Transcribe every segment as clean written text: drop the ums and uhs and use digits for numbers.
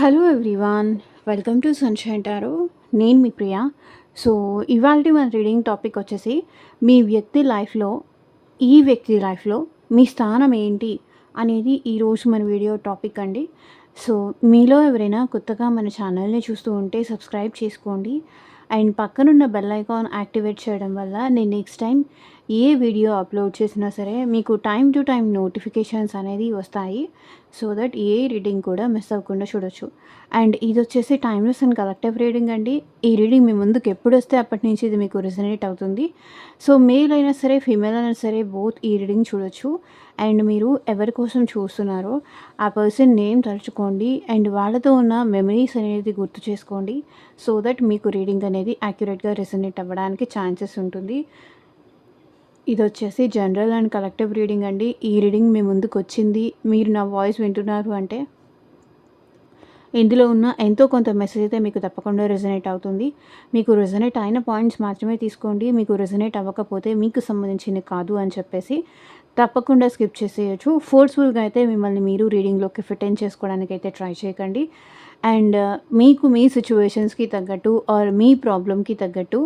Hello everyone, welcome to sunshine tarot. నేను మీ Priya. So, ఇవాల్టి మన రీడింగ్ టాపిక్ వచ్చేసి మీ వ్యక్తి లైఫ్‌లో మీ స్థానం ఏంటి అనేది ఈరోజు మన వీడియో టాపిక్ అండి. సో, మీలో ఎవరైనా కొత్తగా మన ఛానల్‌ని చూస్తూ ఉంటే సబ్స్క్రైబ్ చేసుకోండి. అండ్ పక్కనున్న బెల్ ఐకాన్ యాక్టివేట్ చేయడం వల్ల నేను నెక్స్ట్ టైం ఏ వీడియో అప్లోడ్ చేసినా సరే మీకు టైం టు టైం నోటిఫికేషన్స్ అనేది వస్తాయి. సో దట్ ఏ రీడింగ్ కూడా మిస్ అవ్వకుండా చూడొచ్చు. అండ్ ఇది వచ్చేసి టైమ్లెస్ అండ్ కలెక్టివ్ రీడింగ్ అండి. ఈ రీడింగ్ మీ ముందుకు ఎప్పుడు వస్తే అప్పటి నుంచి ఇది మీకు రెజనేట్ అవుతుంది. సో మేల్ అయినా సరే, ఫీమేల్ అయినా సరే బోత్ ఈ రీడింగ్ చూడొచ్చు. అండ్ మీరు ఎవరి కోసం చూస్తున్నారో ఆ పర్సన్ నేమ్ తలుచుకోండి. అండ్ వాళ్ళతో ఉన్న మెమరీస్ అనేది గుర్తు చేసుకోండి. సో దట్ మీకు రీడింగ్ అనేది యాక్యురేట్గా రెజనేట్ అవ్వడానికి ఛాన్సెస్ ఉంటుంది. ఇది వచ్చేసి జనరల్ అండ్ కలెక్టివ్ రీడింగ్ అండి. ఈ రీడింగ్ మీ ముందుకు వచ్చింది, మీరు నా వాయిస్ వింటున్నారు అంటే ఇందులో ఉన్న ఎంతో కొంత మెసేజ్ అయితే మీకు తప్పకుండా రెజనేట్ అవుతుంది. మీకు రెజనేట్ అయిన పాయింట్స్ మాత్రమే తీసుకోండి. మీకు రెజనేట్ అవ్వకపోతే మీకు సంబంధించింది కాదు అని చెప్పేసి తప్పకుండా స్కిప్ చేసేయచ్చు. ఫోర్స్ఫుల్గా అయితే మిమ్మల్ని మీరు రీడింగ్లోకి ఫిట్ ఇన్ చేసుకోవడానికి అయితే ట్రై చేయకండి. అండ్ మీకు మీ సిచ్యువేషన్స్కి తగ్గట్టు ఆర్ మీ ప్రాబ్లమ్కి తగ్గట్టు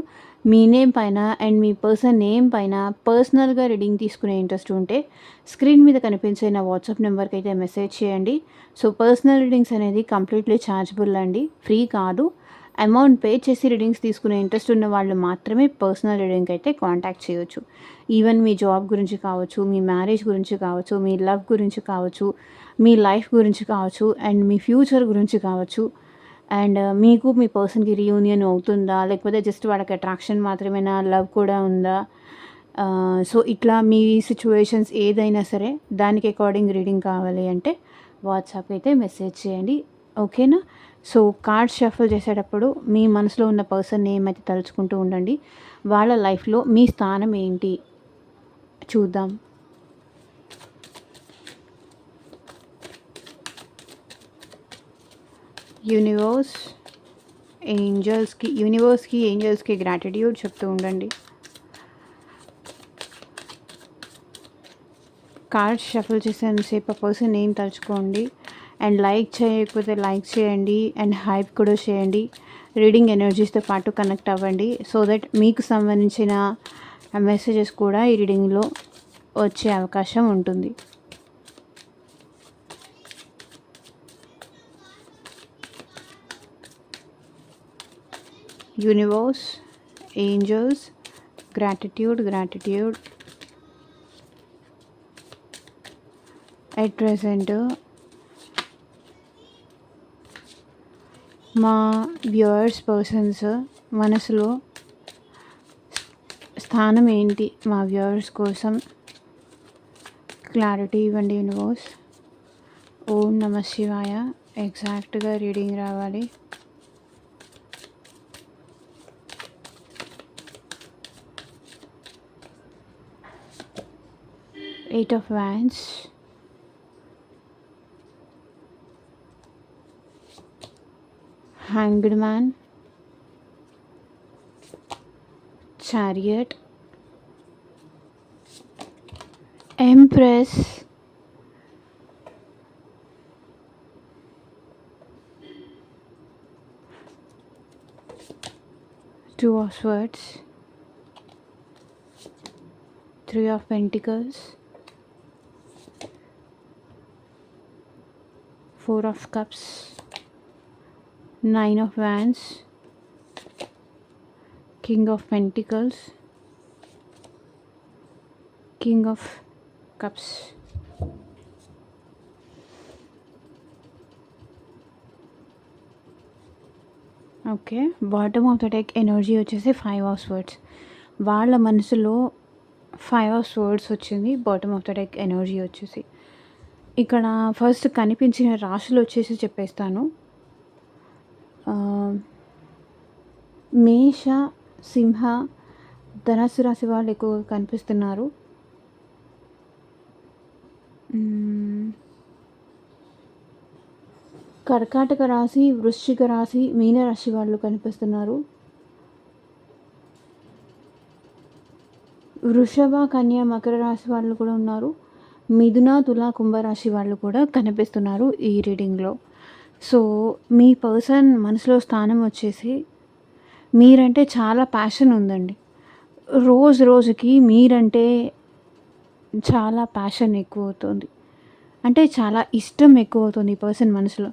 మీ నేమ్ పైన అండ్ మీ పర్సన్ నేమ్ పైన పర్సనల్గా రీడింగ్ తీసుకునే ఇంట్రెస్ట్ ఉంటే స్క్రీన్ మీద కనిపించే నా వాట్సాప్ నెంబర్కి అయితే మెసేజ్ చేయండి. సో పర్సనల్ రీడింగ్స్ అనేది కంప్లీట్లీ ఛార్జబుల్ అండి, ఫ్రీ కాదు. అమౌంట్ పే చేసి రీడింగ్స్ తీసుకునే ఇంట్రెస్ట్ ఉన్న వాళ్ళు మాత్రమే పర్సనల్ రీడింగ్కి అయితే కాంటాక్ట్ చేయొచ్చు. ఈవెన్ మీ జాబ్ గురించి కావచ్చు, మీ మ్యారేజ్ గురించి కావచ్చు, మీ లవ్ గురించి కావచ్చు, మీ లైఫ్ గురించి కావచ్చు, అండ్ మీ ఫ్యూచర్ గురించి కావచ్చు. అండ్ మీకు మీ పర్సన్కి రీయూనియన్ అవుతుందా, లేకపోతే జస్ట్ వాళ్ళకి అట్రాక్షన్ మాత్రమేనా, లవ్ కూడా ఉందా, సో ఇట్లా మీ సిచ్యువేషన్స్ ఏదైనా సరే దానికి అకార్డింగ్ రీడింగ్ కావాలి అంటే వాట్సాప్ అయితే మెసేజ్ చేయండి, ఓకేనా? సో కార్డ్స్ షఫల్ చేసేటప్పుడు మీ మనసులో ఉన్న పర్సన్ నేమ్ అయితే తలుచుకుంటూ ఉండండి. వాళ్ళ లైఫ్లో మీ స్థానం ఏంటి చూద్దాం. యూనివర్స్కి ఏంజల్స్కి గ్రాటిట్యూడ్ చెప్తూ ఉండండి. కార్డ్స్ షఫల్ చేసేంతసేపు ఆ పర్సన్ నేమ్ తలుచుకోండి. అండ్ లైక్ చేయకపోతే లైక్ చేయండి అండ్ హైప్ కూడా చేయండి. రీడింగ్ ఎనర్జీస్తో పాటు కనెక్ట్ అవ్వండి సో దట్ మీకు సంబంధించిన మెసేజెస్ కూడా ఈ రీడింగ్లో వచ్చే అవకాశం ఉంటుంది. Universe, angels, gratitude. At present మా వ్యూవర్స్ పర్సన్స్ మనసులో స్థానం ఏంటి, మా వ్యూవర్స్ కోసం క్లారిటీ ఇవ్వండి యూనివర్స్. ఓం నమ శివాయ. ఎగ్జాక్ట్గా రీడింగ్ రావాలి. Eight of wands, Hanged Man, Chariot, Empress, Two of Swords, Three of Pentacles, Four of Cups, Nine of Wands, King of Pentacles, King of Cups. Okay, bottom of the deck energy వచ్చేసి five of swords. వాళ్ళ మనసులో five of swords వచ్చింది. Bottom of the deck energy వచ్చేసి ఇక్కడ first కనిపించిన రాశులు వచ్చేసి చెప్పేస్తాను. మేష, సింహ, ధనస్సు రాశి వాళ్ళు ఎక్కువగా కనిపిస్తున్నారు. కర్కాటక రాశి, వృశ్చిక రాశి, మీనరాశి వాళ్ళు కనిపిస్తున్నారు. వృషభ, కన్య, మకర రాశి వాళ్ళు కూడా ఉన్నారు. మిథున, తుల, కుంభరాశి వాళ్ళు కూడా కనిపిస్తున్నారు ఈ రీడింగ్లో. సో, మీ పర్సన్ మనసులో స్థానం వచ్చేసి మీరంటే చాలా ప్యాషన్ ఉందండి. రోజు రోజుకి మీరంటే చాలా ప్యాషన్ ఎక్కువవుతుంది. అంటే చాలా ఇష్టం ఎక్కువవుతుంది ఈ పర్సన్ మనసులో.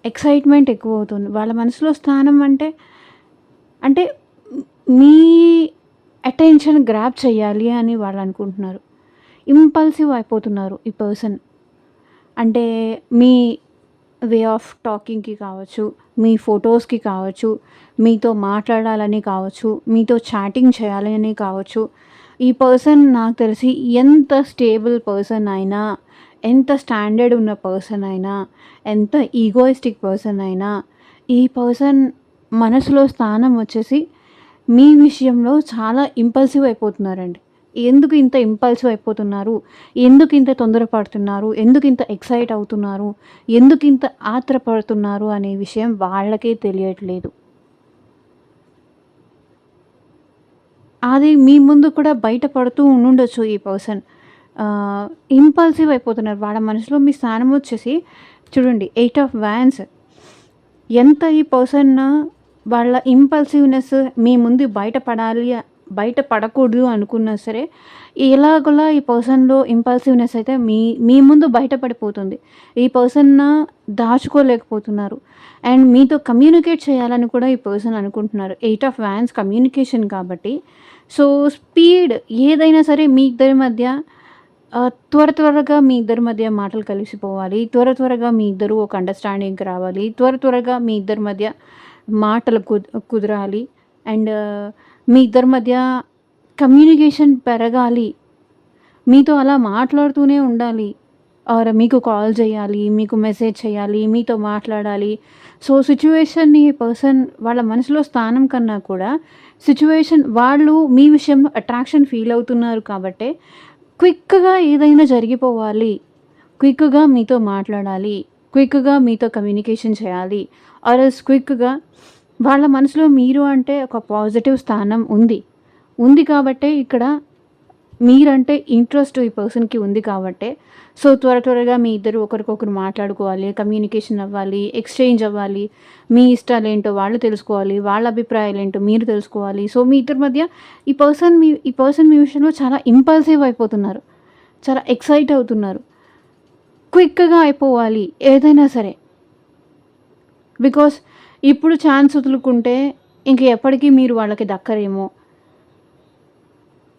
ఎక్సైట్‌మెంట్ ఎక్కువవుతుంది. వాళ్ళ మనసులో స్థానం అంటే, అంటే మీ అటెన్షన్ గ్రాబ్ చేయాలి అని వాళ్ళనుకుంటున్నారు. ఇంపల్సివ్ అయిపోతున్నారు ఈ పర్సన్. అంటే మీ వే ఆఫ్ టాకింగ్‌కి కావచ్చు, మీ ఫోటోస్‌కి కావచ్చు, మీతో మాట్లాడాలని కావచ్చు, మీతో చాటింగ్ చేయాలని కావచ్చు. ఈ పర్సన్ నాకు తెలిసి ఎంత స్టేబుల్ పర్సన్ అయినా, ఎంత స్టాండర్డ్ ఉన్న పర్సన్ అయినా, ఎంత ఈగోయిస్టిక్ పర్సన్ అయినా, ఈ పర్సన్ మనసులో స్థానం వచ్చేసి మీ విషయంలో చాలా ఇంపల్సివ్ అయిపోతున్నారండి. ఎందుకు ఇంత ఇంపల్సివ్ అయిపోతున్నారు? ఎందుకు ఇంత తొందరపడుతున్నారు? ఎందుకు ఇంత ఎక్సైట్ అవుతున్నారు? ఎందుకు ఇంత ఆత్రపడుతున్నారు అనే విషయం వాళ్ళకే తెలియట్లేదు. అది మీ ముందు కూడా బయట పడుతూ ఉండుండొచ్చు ఈ పర్సన్. ఇంపల్సివ్ అయిపోతున్నారు. వాళ్ళ మనసులో మీ స్థానం వచ్చేసి చూడండి 8 ఆఫ్ వ్యాన్స్. ఎంత ఈ పర్సన్ వాళ్ళ ఇంపల్సివ్‌నెస్ మీ ముందు బయట పడకూడదు అనుకున్నా సరే, ఎలాగోలా ఈ పర్సన్‌లో ఇంపల్సివ్‌నెస్ అయితే మీ మీ ముందు బయట పడిపోతుంది. ఈ పర్సన్ దాచుకోలేకపోతున్నారు. అండ్ మీతో కమ్యూనికేట్ చేయాలని కూడా ఈ పర్సన్ అనుకుంటున్నారు. 8 ఆఫ్ వ్యాన్స్ కమ్యూనికేషన్ కాబట్టి. సో, స్పీడ్ ఏదైనా సరే మీ ఇద్దరి మధ్య త్వరగా మీ ఇద్దరి మధ్య మాటలు కలిసిపోవాలి. త్వరగా మీ ఇద్దరు ఒక అండర్‌స్టాండింగ్‌కి రావాలి. త్వరగా మీ ఇద్దరి మధ్య మాటలు కుదరాలి. అండ్ మీ ఇద్దరి మధ్య కమ్యూనికేషన్ పెరగాలి. మీతో అలా మాట్లాడుతూనే ఉండాలి. ఆర్ మీకు కాల్ చేయాలి, మీకు మెసేజ్ చేయాలి, మీతో మాట్లాడాలి. సో, సిట్యుయేషన్‌ని పర్సన్ వాళ్ళ మనసులో స్థానం కన్నా కూడా సిట్యుయేషన్ వాళ్ళు మీ విషయంలో అట్రాక్షన్ ఫీల్ అవుతున్నారు కాబట్టే క్విక్‌గా ఏదైనా జరిగిపోవాలి. క్విక్‌గా మీతో మాట్లాడాలి. క్విక్‌గా మీతో కమ్యూనికేషన్ చేయాలి. ఆర్ ఎల్స్ క్విక్‌గా వాళ్ళ మనసులో మీరు అంటే ఒక పాజిటివ్ స్థానం ఉంది. ఉంది కాబట్టే ఇక్కడ మీరంటే ఇంట్రెస్ట్ ఈ పర్సన్‌కి ఉంది కాబట్టే సో, త్వరగా మీ ఇద్దరు ఒకరికొకరు మాట్లాడుకోవాలి. కమ్యూనికేషన్ అవ్వాలి. ఎక్స్‌చేంజ్ అవ్వాలి. మీ ఇష్టాలేంటో వాళ్ళు తెలుసుకోవాలి. వాళ్ళ అభిప్రాయాలేంటో మీరు తెలుసుకోవాలి. సో, మీ ఇద్దరి మధ్య ఈ పర్సన్ మీ విషయంలో చాలా ఇంపల్సివ్ అయిపోతున్నారు. చాలా ఎక్సైట్ అవుతున్నారు. క్విక్‌గా అయిపోవాలి ఏదైనా సరే. బికాస్ ఇప్పుడు ఛాన్స్ వదులుకుంటే ఇంక ఎప్పటికి మీరు వాళ్ళకి దక్కరేమో.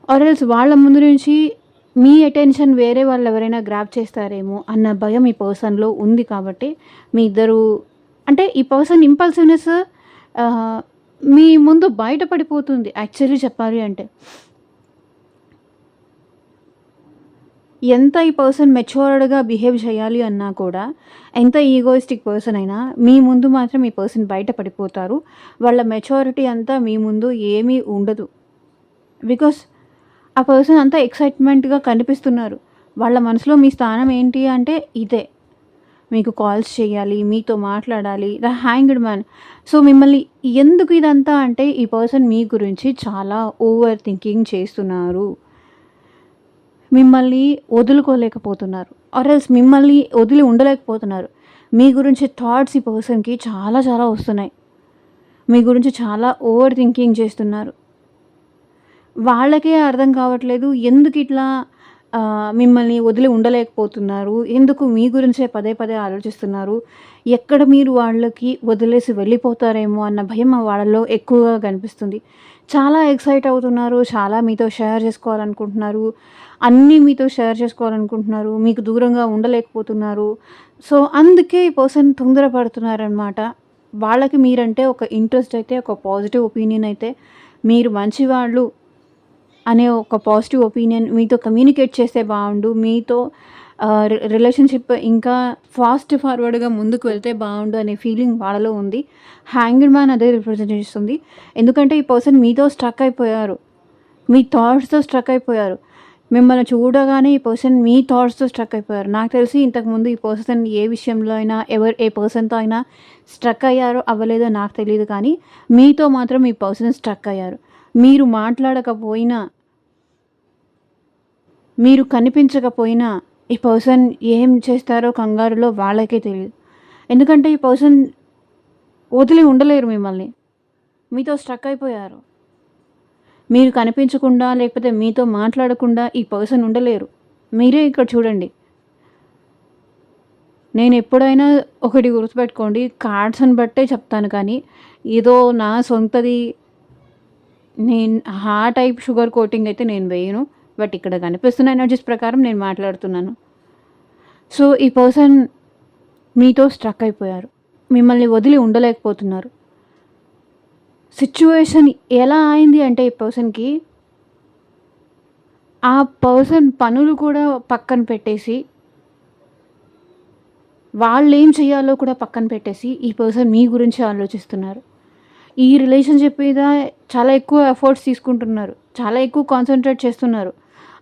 ఆర్ ఎల్స్ వాళ్ళ ముందు నుంచి మీ అటెన్షన్ వేరే వాళ్ళెవరైనా గ్రాబ్ చేస్తారేమో అన్న భయం ఈ పర్సన్‌లో ఉంది కాబట్టి, మీ ఇద్దరు అంటే ఈ పర్సన్ ఇంపల్సివ్‌నెస్ ఆహ్, మీ ముందు బయట పడిపోతుంది యాక్చువల్లీ చెప్పాలి అంటే. ఎంత ఈ పర్సన్ మెచ్యూర్డ్‌గా బిహేవ్ చేయాలి అన్నా కూడా, ఎంత ఈగోయిస్టిక్ పర్సన్ అయినా, మీ ముందు మాత్రం ఈ పర్సన్ బయట పడిపోతారు. వాళ్ళ మెచ్యూరిటీ అంతా మీ ముందు ఏమీ ఉండదు. బికాస్ ఆ పర్సన్ అంతా ఎక్సైట్‌మెంట్‌గా కనిపిస్తున్నారు. వాళ్ళ మనసులో మీ స్థానం ఏంటి అంటే ఇదే. మీకు కాల్స్ చేయాలి, మీతో మాట్లాడాలి. The hanged man. సో, మిమ్మల్ని ఎందుకు ఇదంతా అంటే ఈ పర్సన్ మీ గురించి చాలా ఓవర్ థింకింగ్ చేస్తున్నారు. మిమ్మల్ని వదులుకోలేకపోతున్నారు. ఆర్ ఎల్స్ మిమ్మల్ని వదిలి ఉండలేకపోతున్నారు. మీ గురించి థాట్స్ ఈ పర్సన్‌కి చాలా వస్తున్నాయి. మీ గురించి చాలా ఓవర్ థింకింగ్ చేస్తున్నారు. వాళ్ళకే అర్థం కావట్లేదు. ఎందుకిట్లా మిమ్మల్ని వదిలి ఉండలేకపోతున్నారు? ఎందుకు మీ గురించే పదే ఆలోచిస్తున్నారు? ఎక్కడ మీరు వాళ్ళకి వదిలేసి వెళ్ళిపోతారేమో అన్న భయం వాళ్ళలో ఎక్కువగా కనిపిస్తుంది. చాలా ఎక్సైట్ అవుతున్నారు. చాలా మీతో షేర్ చేసుకోవాలనుకుంటున్నారు. అన్నీ మీతో షేర్ చేసుకోవాలనుకుంటున్నారు. మీకు దూరంగా ఉండలేకపోతున్నారు. సో, అందుకే ఈ పర్సన్ తొందరపడుతున్నారనమాట. వాళ్ళకి మీరంటే ఒక ఇంట్రెస్ట్ అయితే, ఒక పాజిటివ్ ఒపీనియన్ అయితే, మీరు మంచివాళ్ళు అనే ఒక పాజిటివ్ ఒపీనియన్ మీతో కమ్యూనికేట్ చేస్తే బావుండు. మీతో రిలేషన్‌షిప్ ఇంకా ఫార్వర్డ్‌గా ముందుకు వెళ్తే బావుండు అనే ఫీలింగ్ వాళ్ళలో ఉంది. హ్యాంగ్డ్ మ్యాన్ అదే రిప్రజెంట్ చేస్తుంది. ఎందుకంటే ఈ పర్సన్ మీతో స్ట్రక్ అయిపోయారు. మీ థాట్స్‌తో స్ట్రక్ అయిపోయారు. మిమ్మల్ని చూడగానే ఈ పర్సన్ మీ థాట్స్‌తో స్ట్రక్ అయిపోయారు. నాకు తెలిసి ఇంతకుముందు ఈ పర్సన్ ఏ విషయంలో అయినా ఏ పర్సన్‌తో అయినా స్ట్రక్ అయ్యారో అవ్వలేదో నాకు తెలీదు కానీ మీతో మాత్రం ఈ పర్సన్ స్ట్రక్ అయ్యారు. మీరు మాట్లాడకపోయినా మీరు కనిపించకపోయినా ఈ పర్సన్ ఏం చేస్తారో కంగారులో వాళ్ళకే తెలీదు. ఎందుకంటే ఈ పర్సన్ వదిలి ఉండలేరు మిమ్మల్ని. మీతో స్ట్రక్ అయిపోయారు. మీరు కనిపించకుండా లేకపోతే మీతో మాట్లాడకుండా ఈ పర్సన్ ఉండలేరు. మీరే ఇక్కడ చూడండి. నేనెప్పుడైనా ఒకటి గుర్తుపెట్టుకోండి, కార్డ్స్‌ని బట్టే చెప్తాను కానీ, ఏదో నా సొంతది నేను టైప్ షుగర్ కోటింగ్ అయితే నేను వేయను. బట్ ఇక్కడ కనిపిస్తున్న ఎనర్జీస్ ప్రకారం నేను మాట్లాడుతున్నాను. సో, ఈ పర్సన్ మీతో స్ట్రక్ అయిపోయారు. మిమ్మల్ని వదిలి ఉండలేకపోతున్నారు. సిట్యుయేషన్ ఎలా అయింది అంటే ఈ పర్సన్‌కి, ఆ పర్సన్ పనులు కూడా పక్కన పెట్టేసి, వాళ్ళేం చేయాలో కూడా పక్కన పెట్టేసి, ఈ పర్సన్ మీ గురించి ఆలోచిస్తున్నారు. ఈ రిలేషన్‌షిప్ మీద చాలా ఎక్కువ ఎఫర్ట్స్ తీసుకుంటున్నారు. చాలా ఎక్కువ కాన్సంట్రేట్ చేస్తున్నారు.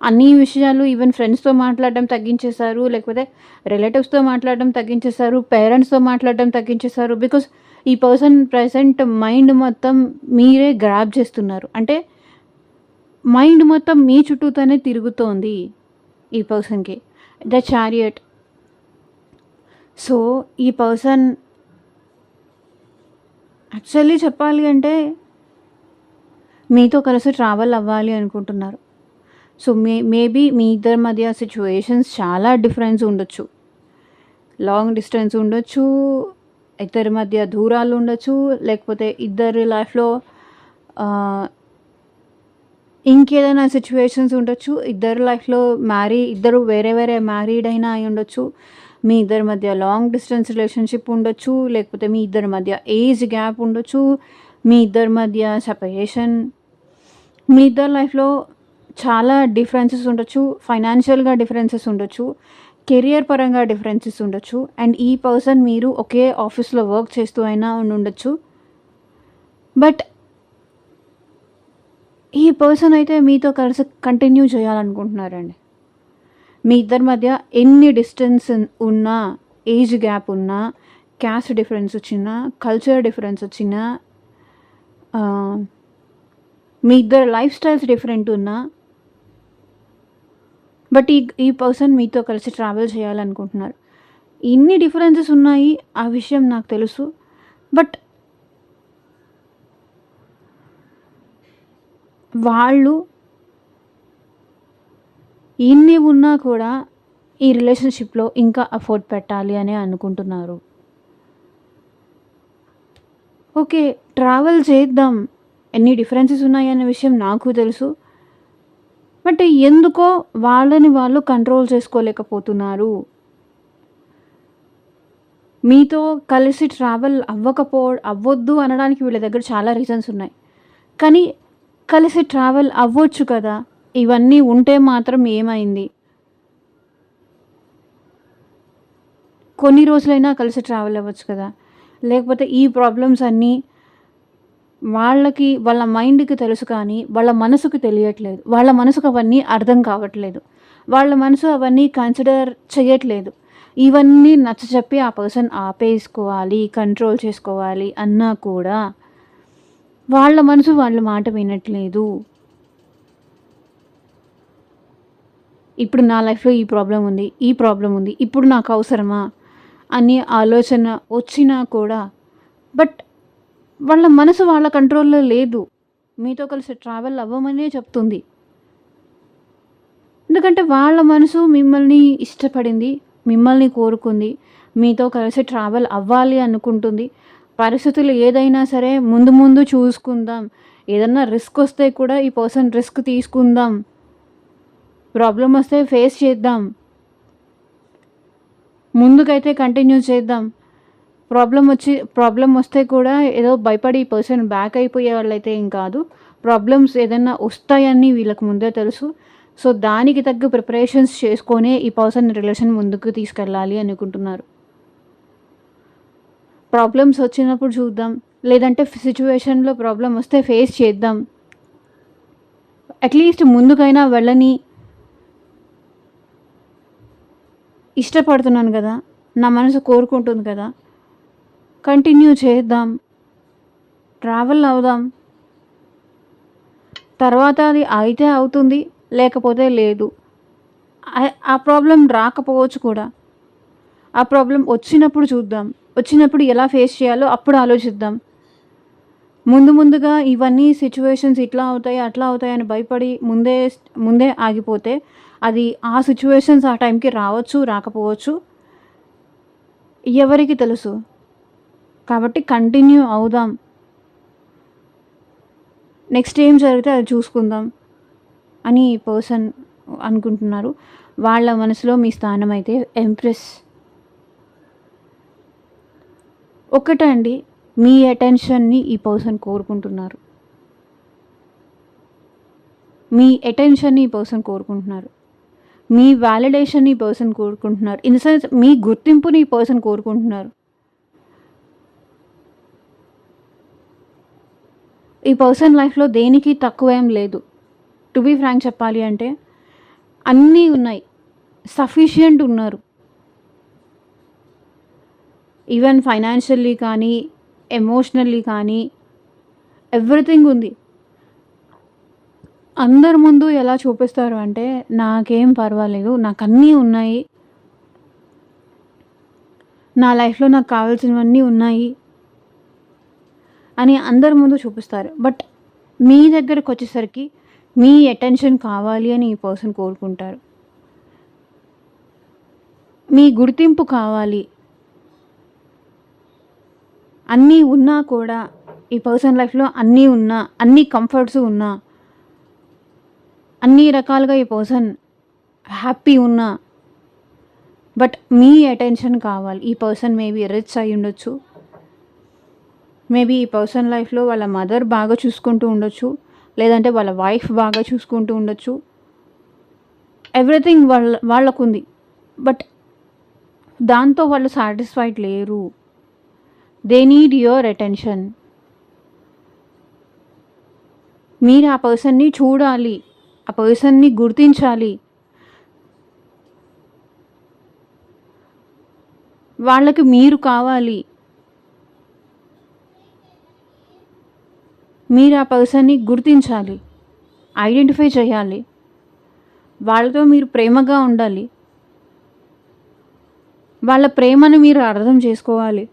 అన్ని విషయాలు ఈవెన్ ఫ్రెండ్స్‌తో మాట్లాడడం తగ్గించేశారు. లేకపోతే రిలేటివ్స్‌తో మాట్లాడడం తగ్గించేశారు. పేరెంట్స్‌తో మాట్లాడడం తగ్గించేశారు. బికాజ్ ఈ పర్సన్ ప్రెజెంట్ మైండ్ మొత్తం మీరే గ్రాబ్ చేస్తున్నారు. అంటే మైండ్ మొత్తం మీ చుట్టూతోనే తిరుగుతోంది ఈ పర్సన్‌కి. The chariot. సో, ఈ పర్సన్ యాక్చువల్లీ చెప్పాలి అంటే మీతో కలిసి ట్రావెల్ అవ్వాలి అనుకుంటున్నారు. సో, మేబీ మీ ఇద్దరి మధ్య సిట్యుయేషన్స్ చాలా డిఫరెన్స్ ఉండొచ్చు. లాంగ్ డిస్టెన్స్ ఉండొచ్చు. ఇద్దరి మధ్య దూరాలు ఉండొచ్చు. లేకపోతే ఇద్దరి లైఫ్‌లో ఆహ్, ఇంకేదైనా సిట్యుయేషన్స్ ఉండొచ్చు. ఇద్దరి లైఫ్‌లో ఇద్దరు వేరే వేరే మ్యారీడ్ అయినా అయ్యుండొచ్చు. మీ ఇద్దరి మధ్య లాంగ్ డిస్టెన్స్ రిలేషన్‌షిప్ ఉండొచ్చు. లేకపోతే మీ ఇద్దరి మధ్య ఏజ్ గ్యాప్ ఉండొచ్చు. మీ ఇద్దరి మధ్య సెపరేషన్. మీ ఇద్దరి లైఫ్‌లో చాలా డిఫరెన్సెస్ ఉండొచ్చు. ఫైనాన్షియల్‌గా డిఫరెన్సెస్ ఉండొచ్చు. కెరియర్ పరంగా డిఫరెన్సెస్ ఉండొచ్చు. అండ్ ఈ పర్సన్ మీరు ఒకే ఆఫీస్‌లో వర్క్ చేస్తూ అయినా ఉండుండొచ్చు. బట్ ఈ పర్సన్ అయితే మీతో కలిసి కంటిన్యూ చేయాలనుకుంటున్నారండి. మీ ఇద్దరి మధ్య ఎన్ని డిస్టెన్స్ ఉన్నా, ఏజ్ గ్యాప్ ఉన్నా, క్యాస్ట్ డిఫరెన్స్ వచ్చినా, కల్చర్ డిఫరెన్స్ వచ్చినా, మీ ఇద్దరు లైఫ్ స్టైల్స్ డిఫరెంట్ ఉన్నా, బట్ ఈ పర్సన్ మీతో కలిసి ట్రావెల్ చేయాలనుకుంటున్నారు. ఇన్ని డిఫరెన్సెస్ ఉన్నాయి, ఆ విషయం నాకు తెలుసు. బట్ వాళ్ళు ఇన్ని ఉన్నా కూడా ఈ రిలేషన్‌షిప్‌లో ఇంకా ఎఫర్ట్ పెట్టాలి అనే అనుకుంటున్నారు. ఓకే. ట్రావెల్ చేద్దాం. ఎన్ని డిఫరెన్సెస్ ఉన్నాయనే విషయం నాకు తెలుసు. బట్ ఎందుకో వాళ్ళని వాళ్ళు కంట్రోల్ చేసుకోలేకపోతున్నారు. మీతో కలిసి ట్రావెల్ అవ్వొద్దు అనడానికి వీళ్ళ దగ్గర చాలా రీజన్స్ ఉన్నాయి. కానీ కలిసి ట్రావెల్ అవ్వచ్చు కదా! ఇవన్నీ ఉంటే మాత్రం ఏమైంది? కొన్ని రోజులైనా కలిసి ట్రావెల్ అవ్వచ్చు కదా! లేకపోతే ఈ ప్రాబ్లమ్స్ అన్నీ వాళ్ళ మైండ్‌కి తెలుసు కానీ, వాళ్ళ మనసుకు తెలియట్లేదు. వాళ్ళ మనసుకు అవన్నీ అర్థం కావట్లేదు. వాళ్ళ మనసు అవన్నీ కన్సిడర్ చెయ్యట్లేదు. ఇవన్నీ నచ్చచెప్పి ఆ పర్సన్ ఆపేసుకోవాలి, కంట్రోల్ చేసుకోవాలి అన్నా కూడా, వాళ్ళ మనసు వాళ్ళ మాట వినట్లేదు. ఇప్పుడు నా లైఫ్‌లో ఈ ప్రాబ్లమ్ ఉంది. ఈ ప్రాబ్లమ్ ఉంది. ఇప్పుడు నాకు అవసరమా? అనే ఆలోచన వచ్చినా కూడా, బట్ వాళ్ళ మనసు వాళ్ళ కంట్రోల్‌లో లేదు. మీతో కలిసి ట్రావెల్ అవ్వమనే చెప్తుంది. ఎందుకంటే వాళ్ళ మనసు మిమ్మల్ని ఇష్టపడింది. మిమ్మల్ని కోరుకుంది. మీతో కలిసి ట్రావెల్ అవ్వాలి అనుకుంటుంది. పరిస్థితులు ఏదైనా సరే ముందు ముందు చూసుకుందాం. ఏదన్నా రిస్క్ వస్తే కూడా ఈ పర్సన్ రిస్క్ తీసుకుందాం. ప్రాబ్లమ్ వస్తే ఫేస్ చేద్దాం. ముందుకైతే కంటిన్యూ చేద్దాం. ప్రాబ్లమ్ వస్తే కూడా ఏదో భయపడి ఈ పర్సన్ బ్యాక్ అయిపోయే వాళ్ళైతే ఏం కాదు. ప్రాబ్లమ్స్ ఏదన్నా వస్తాయని వీళ్ళకి ముందే తెలుసు. సో, దానికి తగ్గ ప్రిపరేషన్స్ చేసుకొనే ఈ పర్సన్ రిలేషన్ ముందుకు తీసుకెళ్ళాలి అనుకుంటున్నారు. ప్రాబ్లమ్స్ వచ్చినప్పుడు చూద్దాం. లేదంటే సిట్యుయేషన్‌లో ప్రాబ్లమ్ వస్తే ఫేస్ చేద్దాం. అట్‌లీస్ట్ ముందుకైనా వెళ్ళని. ఇష్టపడుతున్నాను గదా! నా మనసు కోరుకుంటుంది కదా! కంటిన్యూ చేద్దాం. ట్రావెల్ అవుదాం. తర్వాత అది అయితే అవుతుంది. లేకపోతే లేదు. ఆ ప్రాబ్లమ్ రాకపోవచ్చు కూడా. ఆ ప్రాబ్లమ్ వచ్చినప్పుడు చూద్దాం. వచ్చినప్పుడు ఎలా ఫేస్ చేయాలో అప్పుడు ఆలోచిద్దాం. ముందుగా ఇవన్నీ సిట్యుయేషన్స్ ఇట్లా అవుతాయి, అట్లా అవుతాయని భయపడి ముందే ఆగిపోతే అది ఆ సిట్యుయేషన్స్ ఆ టైంకి రావచ్చు, రాకపోవచ్చు. ఎవరికి తెలుసు? కాబట్టి కంటిన్యూ అవుదాం. నెక్స్ట్ ఏం జరిగితే అది చూసుకుందాం అని ఈ పర్సన్ అనుకుంటున్నారు. వాళ్ళ మనసులో మీ స్థానం అయితే ఎంప్రెస్. ఒక్కటండి, మీ అటెన్షన్‌ని ఈ పర్సన్ కోరుకుంటున్నారు. మీ అటెన్షన్‌ని ఈ పర్సన్ కోరుకుంటున్నారు. మీ వాలిడేషన్‌ని ఈ పర్సన్ కోరుకుంటున్నారు. ఇన్ ద సెన్స్ మీ గుర్తింపుని ఈ పర్సన్ కోరుకుంటున్నారు. ఈ పర్సన్ లైఫ్‌లో దేనికి తక్కువేం లేదు. టు బీ ఫ్రాంక్ చెప్పాలి అంటే అన్నీ ఉన్నాయి. సఫిషియంట్ ఉన్నారు. ఈవెన్ ఫైనాన్షియల్లీ కానీ, ఎమోషనల్లీ కానీ ఎవ్రీథింగ్ ఉంది. అందరి ముందు ఎలా చూపిస్తారు అంటే, నాకేం పర్వాలేదు, నాకన్నీ ఉన్నాయి. నా లైఫ్‌లో నాకు కావాల్సినవన్నీ ఉన్నాయి అని అందరి ముందు చూపిస్తారు. బట్ మీ దగ్గరకొచ్చేసరికి మీ అటెన్షన్ కావాలి అని ఈ పర్సన్ కోరుకుంటారు. మీ గుర్తింపు కావాలి. అన్నీ ఉన్నా కూడా ఈ పర్సన్ లైఫ్‌లో అన్నీ ఉన్నా, అన్ని కంఫర్ట్స్ ఉన్నా, అన్ని రకాలుగా ఈ పర్సన్ హ్యాపీ ఉన్నా, బట్ మీ అటెన్షన్ కావాలి. ఈ పర్సన్ మేబీ రిచ్ అయ్యుండొచ్చు. మేబీ ఈ పర్సన్ లైఫ్‌లో వాళ్ళ మదర్ బాగా చూసుకుంటూ ఉండొచ్చు. లేదంటే వాళ్ళ వైఫ్ బాగా చూసుకుంటూ ఉండొచ్చు. ఎవ్రీథింగ్ వాళ్ళకుంది. బట్ దాంతో వాళ్ళు సాటిస్ఫైడ్ లేరు. They need your attention. మీరు ఆ పర్సన్‌ని చూడాలి. ఆ పర్సన్‌ని గుర్తించాలి. వాళ్ళకి మీరు కావాలి. మీరు ఆ పర్సన్‌ని గుర్తించాలి. ఐడెంటిఫై చేయాలి. వాళ్ళతో మీరు ప్రేమగా ఉండాలి. వాళ్ళ ప్రేమను మీరు అర్థం చేసుకోవాలి.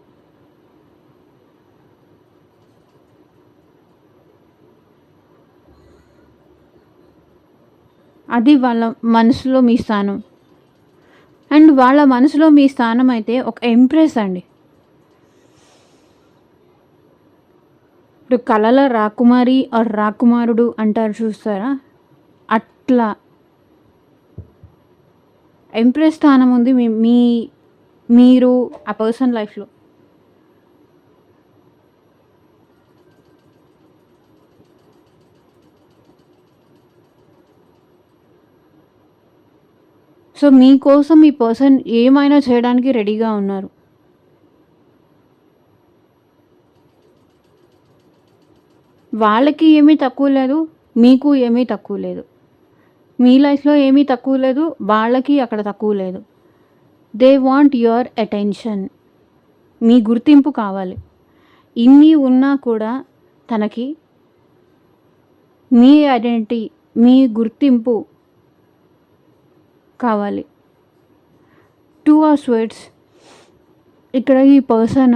అది వాళ్ళ మనసులో మీ స్థానం. అండ్ వాళ్ళ మనసులో మీ స్థానం అయితే ఒక ఎంప్రెస్ అండి. ఇప్పుడు కలల రాకుమారి ఆర్ రాకుమారుడు అంటారు చూస్తారా? అట్లా ఎంప్రెస్ స్థానం ఉంది మీరు ఆ పర్సన్ లైఫ్‌లో. సో, మీకోసం ఈ పర్సన్ ఏమైనా చేయడానికి రెడీగా ఉన్నారు. వాళ్ళకి ఏమీ తక్కువ లేదు. మీకు ఏమీ తక్కువ లేదు. మీ లైఫ్‌లో ఏమీ తక్కువ లేదు. వాళ్ళకి అక్కడ తక్కువ లేదు. They want your attention. మీ గుర్తింపు కావాలి. ఇన్ని ఉన్నా కూడా తనకి మీ ఐడెంటిటీ, మీ గుర్తింపు కావాలి. 2 ఆఫ్ స్వర్డ్స్. ఇక్కడ ఈ పర్సన్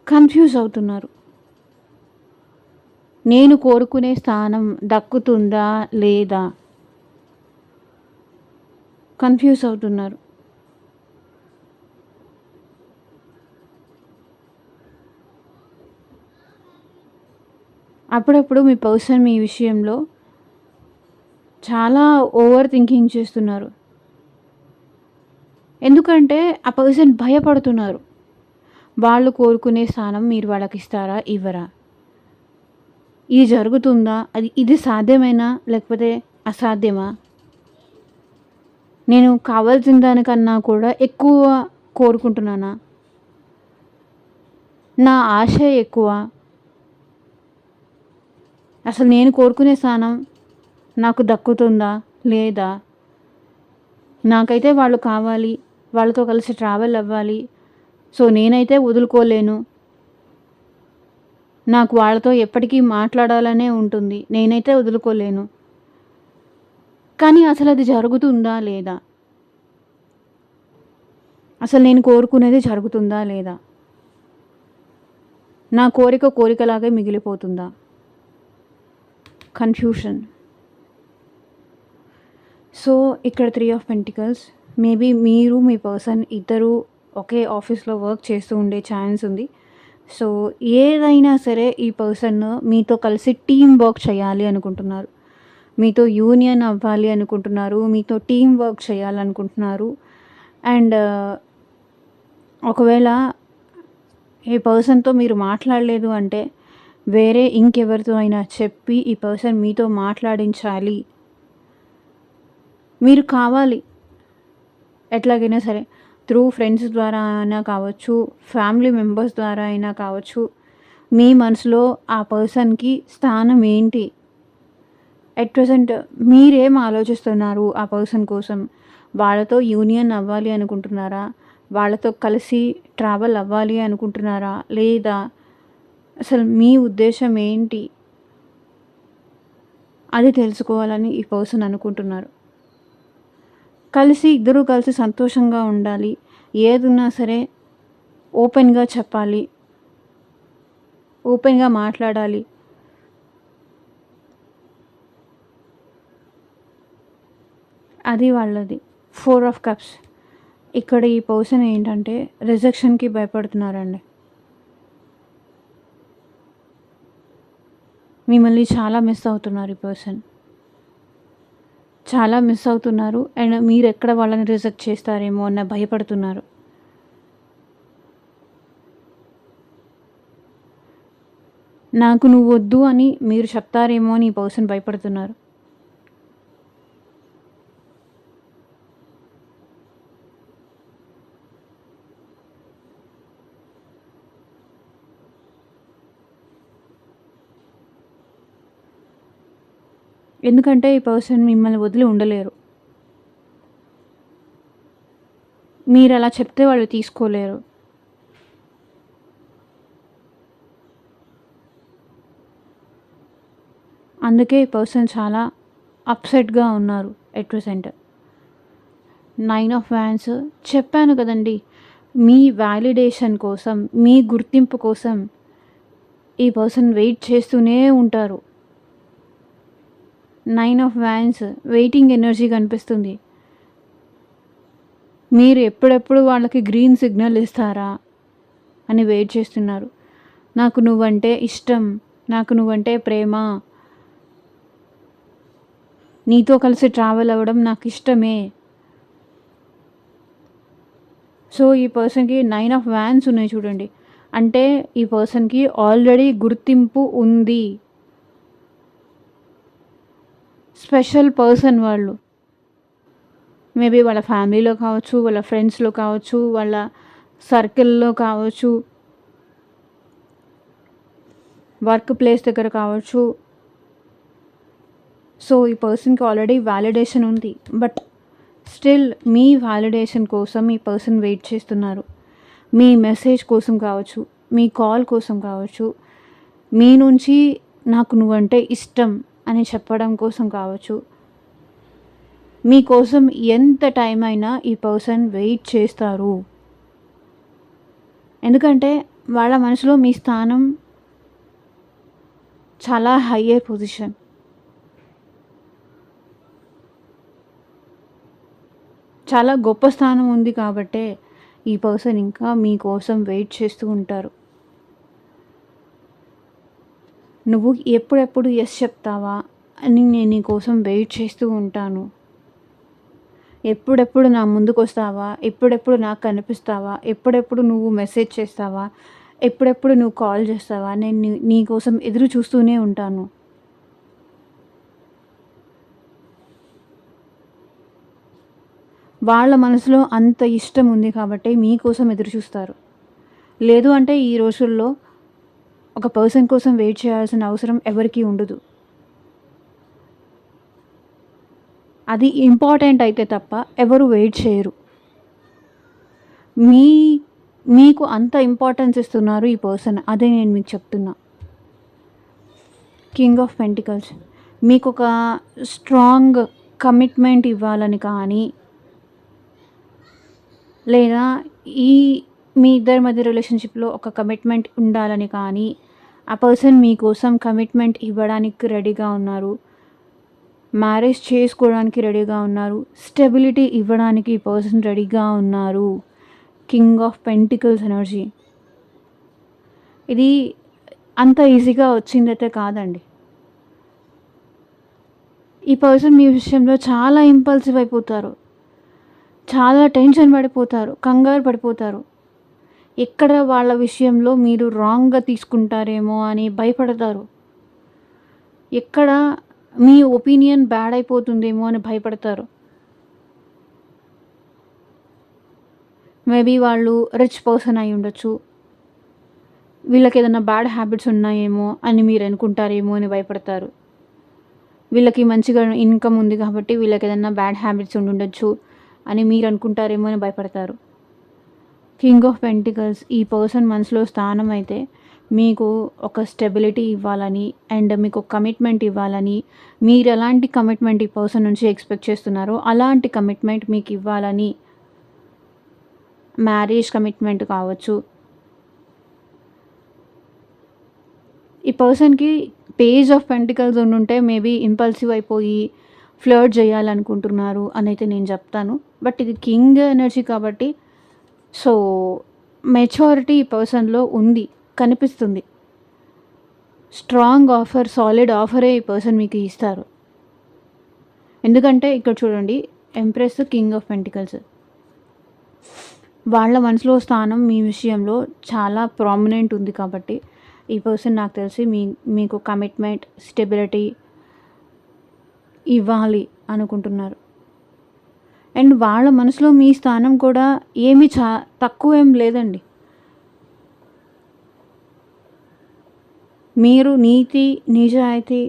కన్‌ఫ్యూజ్ అవుతున్నారు. నేను కోరుకునే స్థానం దక్కుతుందా? లేదా? కన్‌ఫ్యూజ్ అవుతున్నారు. అప్పుడప్పుడు మీ పర్సన్ మీ విషయంలో చాలా ఓవర్ థింకింగ్ చేస్తున్నారు. ఎందుకంటే ఆ పర్సన్ భయపడుతున్నారు. వాళ్ళు కోరుకునే స్థానం మీరు వాళ్ళకిస్తారా? ఇవ్వరా? ఇది జరుగుతుందా? ఇది సాధ్యమేనా? లేకపోతే అసాధ్యమా? నేను కావాల్సిన దానికన్నా కూడా ఎక్కువ కోరుకుంటున్నానా? నా ఆశ ఎక్కువ. అసలు నేను కోరుకునే స్థానం నాకు దక్కుతుందా? లేదా? నాకైతే వాళ్ళు కావాలి. వాళ్ళతో కలిసి ట్రావెల్ అవ్వాలి. సో, నేనైతే వదులుకోలేను. నాకు వాళ్ళతో ఎప్పటికీ మాట్లాడాలనే ఉంటుంది. నేనైతే వదులుకోలేను. కానీ అసలది జరుగుతుందా? లేదా? అసలు నేను కోరుకునేది జరుగుతుందా లేదా? నా కోరిక కోరికలాగే మిగిలిపోతుందా? కన్‌ఫ్యూషన్. సో, ఇక్కడ 3 ఆఫ్ పెంటికల్స్. మేబీ మీరు, మీ పర్సన్ ఇద్దరు ఒకే ఆఫీస్‌లో వర్క్ చేస్తూ ఉండే ఛాన్స్ ఉంది. సో, ఏదైనా సరే ఈ పర్సన్ మీతో కలిసి టీమ్ వర్క్ చేయాలి అనుకుంటున్నారు. మీతో యూనియన్ అవ్వాలి అనుకుంటున్నారు. మీతో టీమ్ వర్క్ చేయాలనుకుంటున్నారు. అండ్ ఒకవేళ ఈ పర్సన్‌తో మీరు మాట్లాడలేదు అంటే, వేరే ఇంకెవరితో అయినా చెప్పి ఈ పర్సన్ మీతో మాట్లాడించాలి. మీరు కావాలి. ఎట్లాగైనా సరే. త్రూ ఫ్రెండ్స్ ద్వారా అయినా కావచ్చు, ఫ్యామిలీ మెంబర్స్ ద్వారా అయినా కావచ్చు. మీ మనసులో ఆ పర్సన్‌కి స్థానం ఏంటి? ఎట్ ప్రెజెంట్ మీరేం ఆలోచిస్తున్నారు ఆ పర్సన్ కోసం? వాళ్ళతో యూనియన్ అవ్వాలి అనుకుంటున్నారా? వాళ్ళతో కలిసి ట్రావెల్ అవ్వాలి అనుకుంటున్నారా? లేదా అసలు మీ ఉద్దేశ్యం ఏంటి? అది తెలుసుకోవాలని ఈ పర్సన్ అనుకుంటున్నారు. ఇద్దరూ కలిసి సంతోషంగా ఉండాలి. ఏదున్నా సరే ఓపెన్‌గా చెప్పాలి. ఓపెన్‌గా మాట్లాడాలి. అది వాళ్ళది. 4 ఆఫ్ కప్స్. ఇక్కడ ఈ పర్సన్ ఏంటంటే రిజెక్షన్‌కి భయపడుతున్నారండి. మిమ్మల్ని చాలా మిస్ అవుతున్నారు ఈ పర్సన్. చాలా మిస్ అవుతున్నారు. అండ్ మీరెక్కడ వాళ్ళని రిజెక్ట్ చేస్తారేమో అన్న భయపడుతున్నారు. నాకు నువ్వొద్దు అని మీరు చెప్తారేమో అని ఈ పర్సన్ భయపడుతున్నారు. ఎందుకంటే ఈ పర్సన్ మిమ్మల్ని వదిలి ఉండలేరు. మీరలా చెప్తే వాళ్ళు తీసుకోలేరు. అందుకే ఈ పర్సన్ చాలా అప్సెట్‌గా ఉన్నారు ఎట్ ప్రెజెంట్. 9 of wands. చెప్పాను కదండీ! మీ వాలిడేషన్ కోసం, మీ గుర్తింపు కోసం ఈ పర్సన్ వెయిట్ చేస్తూనే ఉంటారు. 9 ఆఫ్ వ్యాండ్స్ వెయిటింగ్ ఎనర్జీ కనిపిస్తుంది. మీరు ఎప్పుడెప్పుడు వాళ్ళకి గ్రీన్ సిగ్నల్ ఇస్తారా అని వెయిట్ చేస్తున్నారు. నాకు నువ్వంటే ఇష్టం. నాకు నువ్వంటే ప్రేమ. నీతో కలిసి ట్రావెల్ అవ్వడం నాకు ఇష్టమే. సో, ఈ పర్సన్‌కి 9 ఆఫ్ వ్యాండ్స్ ఉన్నాయి చూడండి. అంటే ఈ పర్సన్‌కి ఆల్రెడీ గుర్తింపు ఉంది. స్పెషల్ పర్సన్ వాళ్ళు. మేబీ వాళ్ళ ఫ్యామిలీలో కావచ్చు, వాళ్ళ ఫ్రెండ్స్‌లో కావచ్చు, వాళ్ళ సర్కిల్‌లో కావచ్చు, వర్క్ ప్లేస్ దగ్గర కావచ్చు. సో, ఈ పర్సన్‌కి ఆల్రెడీ వాలిడేషన్ ఉంది. బట్ స్టిల్ మీ వాలిడేషన్ కోసం ఈ పర్సన్ వెయిట్ చేస్తున్నారు. మీ మెసేజ్ కోసం కావచ్చు, మీ కాల్ కోసం కావచ్చు, మీ నుంచి నాకు నువ్వంటే ఇష్టం అని చెప్పడం కోసం కావచ్చు. మీకోసం ఎంత టైం అయినా ఈ పర్సన్ వెయిట్ చేస్తారు. ఎందుకంటే వాళ్ళ మనసులో మీ స్థానం చాలా హయ్యర్ పొజిషన్. చాలా గొప్ప స్థానం ఉంది కాబట్టే ఈ పర్సన్ ఇంకా మీకోసం వెయిట్ చేస్తూ ఉంటారు. నువ్వు ఎప్పుడెప్పుడు యెస్ చెప్తావా అని నేను నీ కోసం వెయిట్ చేస్తూ ఉంటాను. ఎప్పుడెప్పుడు నా ముందుకొస్తావా? ఎప్పుడెప్పుడు నాకు కనిపిస్తావా? ఎప్పుడెప్పుడు నువ్వు మెసేజ్ చేస్తావా? ఎప్పుడెప్పుడు నువ్వు కాల్ చేస్తావా? నేను నీ కోసం ఎదురు చూస్తూనే ఉంటాను. వాళ్ళ మనసులో అంత ఇష్టం ఉంది కాబట్టే మీకోసం ఎదురు చూస్తారు. లేదు అంటే ఈ రోజుల్లో ఒక పర్సన్ కోసం వెయిట్ చేయాల్సిన అవసరం ఎవరికీ ఉండదు. అది ఇంపార్టెంట్ అయితే తప్ప ఎవరు వెయిట్ చేయరు. మీ మీకు అంత ఇంపార్టెన్స్ ఇస్తున్నారు ఈ పర్సన్. అదే నేను మీకు చెప్తున్నా. King of pentacles. మీకొక స్ట్రాంగ్ కమిట్మెంట్ ఇవ్వాలని కానీ, లేదా ఈ మీ ఇద్దరి మధ్య రిలేషన్‌షిప్‌లో ఒక కమిట్మెంట్ ఉండాలని కానీ, ఆ పర్సన్ మీకోసం కమిట్మెంట్ ఇవ్వడానికి రెడీగా ఉన్నారు. మ్యారేజ్ చేసుకోవడానికి రెడీగా ఉన్నారు. స్టెబిలిటీ ఇవ్వడానికి ఈ పర్సన్ రెడీగా ఉన్నారు. King of pentacles energy. ఇది అంత ఈజీగా వచ్చిందైతే కాదండి. ఈ పర్సన్ మీ విషయంలో చాలా ఇంపల్సివ్ అయిపోతారు. చాలా టెన్షన్ పడిపోతారు. కంగారు పడిపోతారు. ఎక్కడ వాళ్ళ విషయంలో మీరు రాంగ్‌గా తీసుకుంటారేమో అని భయపడతారు. ఎక్కడ మీ ఒపీనియన్ బ్యాడ్ అయిపోతుందేమో అని భయపడతారు. మేబీ వాళ్ళు రిచ్ పర్సన్ అయి ఉండొచ్చు. వీళ్ళకేదైనా బ్యాడ్ హ్యాబిట్స్ ఉన్నాయేమో అని మీరు అనుకుంటారేమో అని భయపడతారు. వీళ్ళకి మంచిగా ఇన్‌కమ్ ఉంది కాబట్టి వీళ్ళకేదైనా బ్యాడ్ హ్యాబిట్స్ ఉండుండొచ్చు అని మీరు అనుకుంటారేమో అని భయపడతారు. కింగ్ ఆఫ్ పెంటికల్స్ ఈ పర్సన్ మనసులో స్థానం అయితే మీకు ఒక స్టెబిలిటీ ఇవ్వాలని అండ్ మీకు కమిట్మెంట్ ఇవ్వాలని, మీరు ఎలాంటి కమిట్మెంట్ ఈ పర్సన్ నుంచి ఎక్స్పెక్ట్ చేస్తున్నారో అలాంటి కమిట్మెంట్ మీకు ఇవ్వాలని, మ్యారేజ్ కమిట్మెంట్ కావచ్చు. ఈ పర్సన్‌కి పేజ్ ఆఫ్ పెంటికల్స్ ఉండుంటే మేబీ ఇంపల్సివ్ అయిపోయి ఫ్లర్ట్ చేయాలనుకుంటున్నారు అనైతే నేను చెప్తాను. బట్ ఇది కింగ్ ఎనర్జీ కాబట్టి సో మెచ్యూరిటీ ఈ పర్సన్‌లో ఉంది, కనిపిస్తుంది. స్ట్రాంగ్ ఆఫర్, సాలిడ్ ఆఫరే ఈ పర్సన్ మీకు ఇస్తారు. ఎందుకంటే ఇక్కడ చూడండి, ఎంప్రెస్, కింగ్ ఆఫ్ పెంటికల్స్. వాళ్ళ మనసులో స్థానం మీ విషయంలో చాలా ప్రామినెంట్ ఉంది కాబట్టి ఈ పర్సన్ నాకు తెలిసి మీకు కమిట్మెంట్, స్టెబిలిటీ ఇవ్వాలి అనుకుంటున్నారు. అండ్ వాళ్ళ మనసులో మీ స్థానం కూడా ఏమీ తక్కువేం లేదండి. మీరు నీతి, నిజాయితీ,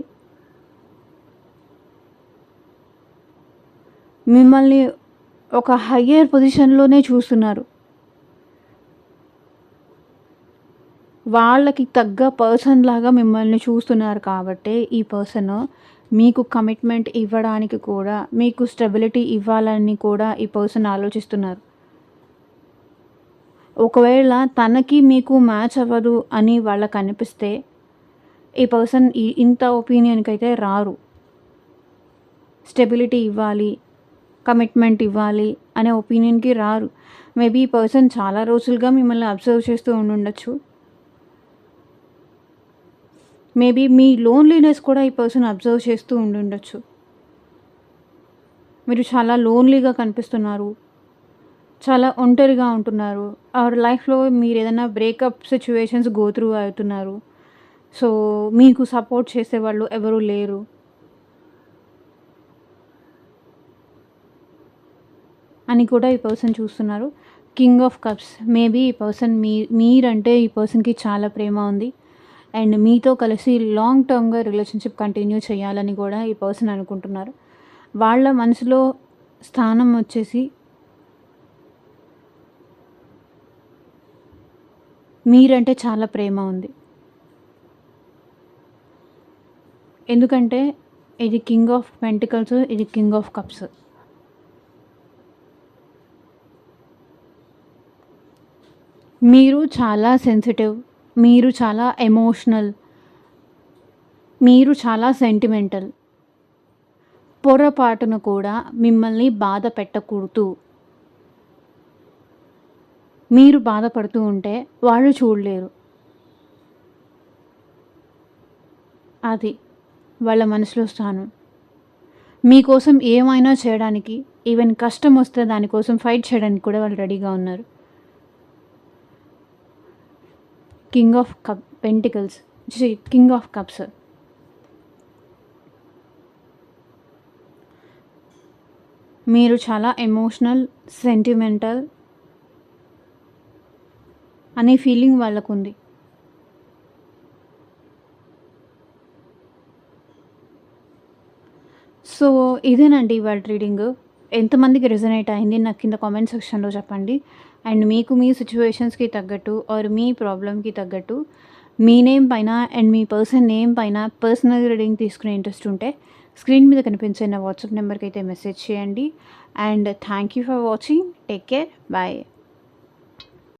మిమ్మల్ని ఒక హయ్యర్ పొజిషన్‌లోనే చూస్తున్నారు. వాళ్ళకి తగ్గ పర్సన్ లాగా మిమ్మల్ని చూస్తున్నారు కాబట్టే ఈ పర్సన్ మీకు కమిట్మెంట్ ఇవ్వడానికి కూడా, మీకు స్టెబిలిటీ ఇవ్వాలని కూడా ఈ పర్సన్ ఆలోచిస్తున్నారు. ఒకవేళ తనకి మీకు మ్యాచ్ అవ్వదు అని వాళ్ళకి అనిపిస్తే ఈ పర్సన్ ఇంత ఒపీనియన్‌కి అయితే రారు. స్టెబిలిటీ ఇవ్వాలి, కమిట్మెంట్ ఇవ్వాలి అనే ఒపీనియన్‌కి రారు. మేబీ ఈ పర్సన్ చాలా రోజులుగా మిమ్మల్ని అబ్జర్వ్ చేస్తూ ఉండుండొచ్చు. మేబీ మీ లోన్లీనెస్ కూడా ఈ పర్సన్ అబ్జర్వ్ చేస్తూ ఉండుండొచ్చు. మీరు చాలా లోన్లీగా కనిపిస్తున్నారు. చాలా ఒంటరిగా ఉంటున్నారు. ఆర్ లైఫ్‌లో మీరు ఏదైనా బ్రేకప్ సిట్యుయేషన్స్ గో త్రూ అవుతున్నారు. సో మీకు సపోర్ట్ చేసేవాళ్ళు ఎవరు లేరు. అని కూడా ఈ పర్సన్ చూస్తున్నారు. King of cups. మేబీ ఈ పర్సన్ మీరంటే ఈ పర్సన్‌కి చాలా ప్రేమ ఉంది. అండ్ మీతో కలిసి లాంగ్ టర్మ్‌గా రిలేషన్‌షిప్ కంటిన్యూ చేయాలని కూడా ఈ పర్సన్ అనుకుంటున్నారు. వాళ్ళ మనసులో స్థానం వచ్చేసి మీరంటే చాలా ప్రేమ ఉంది. ఎందుకంటే ఇది కింగ్ ఆఫ్ పెంటికల్స్, ఇది కింగ్ ఆఫ్ కప్స్. మీరు చాలా సెన్సిటివ్, మీరు చాలా ఎమోషనల్, మీరు చాలా సెంటిమెంటల్. పొరపాటున కూడా మిమ్మల్ని బాధ పెట్టకూడదు. మీరు బాధపడుతూ ఉంటే వాళ్ళు చూడలేరు. అది వాళ్ళ మనసులో స్థానం. మీకోసం ఏమైనా చేయడానికి, ఈవెన్ కష్టం వస్తే దానికోసం ఫైట్ చేయడానికి కూడా వాళ్ళు రెడీగా ఉన్నారు. King of pentacles, king of cups. మీరు చాలా ఎమోషనల్, సెంటిమెంటల్ అనే ఫీలింగ్ వాళ్ళకుంది. సో ఇదేనండి ఇవాళ రీడింగ్. ఎంతమందికి రెజొనేట్ అయింది నాకు కింద కామెంట్ సెక్షన్‌లో చెప్పండి. అండ్ మీకు మీ సిట్యుయేషన్స్‌కి తగ్గట్టు ఆర్ మీ ప్రాబ్లమ్‌కి తగ్గట్టు మీ నేమ్ పైన అండ్ మీ పర్సన్ నేమ్ పైన పర్సనల్ రీడింగ్ తీసుకునే ఇంట్రెస్ట్ ఉంటే స్క్రీన్ మీద కనిపించే నా వాట్సాప్ నెంబర్‌కి అయితే మెసేజ్ చేయండి. And thank you for watching. Take care. Bye.